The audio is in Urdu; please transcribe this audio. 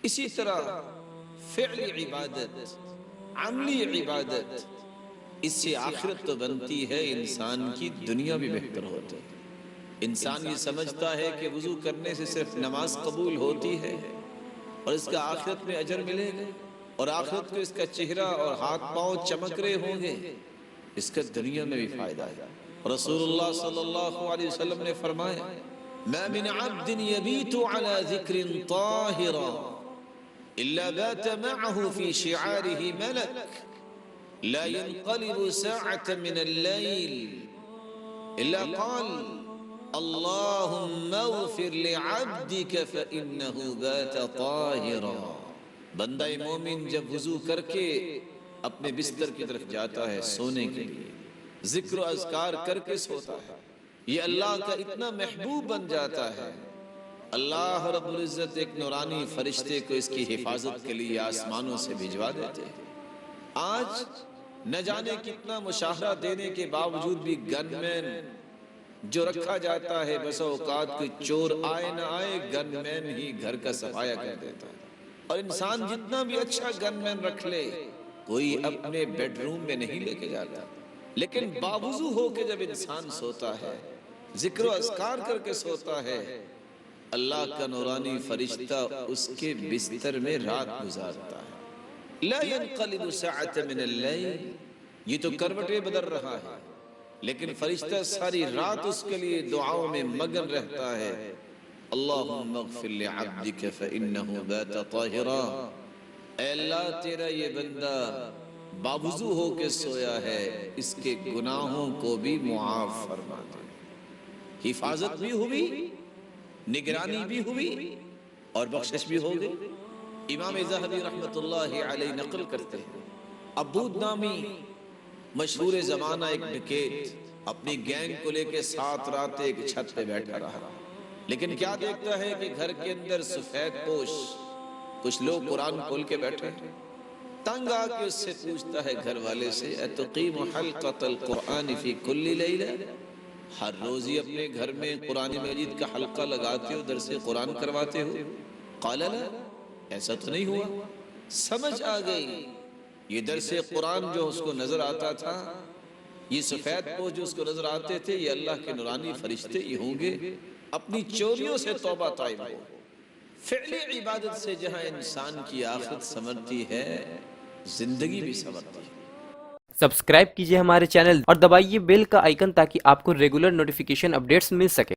اسی طرح فعلی عبادت، عملی عبادت، اس سے آخرت تو بنتی ہے، انسان کی دنیا بھی بہتر ہوتی ہے۔ انسان یہ سمجھتا ہے کہ وضو کرنے سے صرف نماز قبول ہوتی ہے اور اس کا آخرت میں اجر ملے گا، اور آخرت کو اس کا چہرہ اور ہاتھ پاؤں چمک رہے ہوں گے، اس کا دنیا میں بھی فائدہ ہے۔ رسول اللہ صلی اللہ علیہ وسلم نے فرمایا ما من عبد يبيت على ذكر طاهرا إلا بات معه في شعاره ملك لا ينقلب ساعة من الليل إلا قال اللهم اغفر لعبدك فإنه بات طاهرا۔ بندہ مومن جب وضو کر کے اپنے بستر کی طرف جاتا ہے سونے کے لیے، ذکر و اذکار کر کے سوتا ہے، یہ اللہ کا اتنا محبوب بن جاتا ہے، اللہ رب العزت ایک نورانی فرشتے کو اس کی حفاظت کے لیے آسمانوں سے بھجوا دیتے ہیں۔ آج نہ جانے کتنا مشاہرہ دینے کے باوجود بھی گن مین جو رکھا جاتا ہے، بس اوقات کوئی چور آئے نہ آئے گن مین ہی گھر کا صفایا کر دیتا ہے، اور انسان جتنا بھی اچھا گن مین رکھ لے کوئی اپنے بیڈ روم میں نہیں لے کے جاتا، لیکن باوضو ہو کے جب انسان سوتا ہے، ذکر و اذکار کر کے سوتا ہے، اللہ کا نورانی فرشتہ اس کے بستر میں رات گزارتا ہے۔ لا ينقلب ساعة من اللیل، یہ تو کروٹیں بدل رہا ہے، لیکن فرشتہ ساری رات اس کے لیے دعاؤں میں مگن رہتا ہے، اللہم اغفر لعبدک فإنہ بات طاہرا، اے اللہ تیرا یہ بندہ باوضو ہو کے سویا ہے، اس کے گناہوں کو بھی معاف فرما دے۔ حفاظت بھی ہوئی، نگرانی بھی ہوئی، اور بخشش بھی ہو گئی۔ امام ذہبی رحمت اللہ علیہ نقل کرتے ہیں، عبود نامی مشہور زمانہ ایک ڈکیت اپنی گینگ کو لے کے 7 رات ایک چھت پہ بیٹھا رہا، لیکن کیا دیکھتا ہے کہ گھر کے اندر سفید پوش کچھ لوگ قرآن کھول کے بیٹھے ہیں۔ تنگ آ کے اس سے پوچھتا ہے گھر والے سے اتقیم حلقۃ القرآن فی کل لیلہ، ہر روز ہی اپنے گھر میں قرآن مجید کا حلقہ لگاتے ہو، درس قرآن کرواتے ہو؟ قال لا، ایسا تو نہیں ہوا۔ سمجھ آ گئی یہ درس قرآن جو اس کو نظر آتا تھا، یہ سفید پوش جو اس کو نظر آتے تھے، یہ اللہ کے نورانی فرشتے ہی ہوں گے۔ اپنی چوریوں سے توبہ طائب ہو۔ فعلی عبادت سے جہاں انسان کی آخرت سنورتی ہے، زندگی بھی سنورتی ہے۔ سبسکرائب کیجئے ہمارے چینل اور دبائیے بیل کا آئیکن تاکہ آپ کو ریگولر نوٹیفیکیشن اپڈیٹس مل سکے۔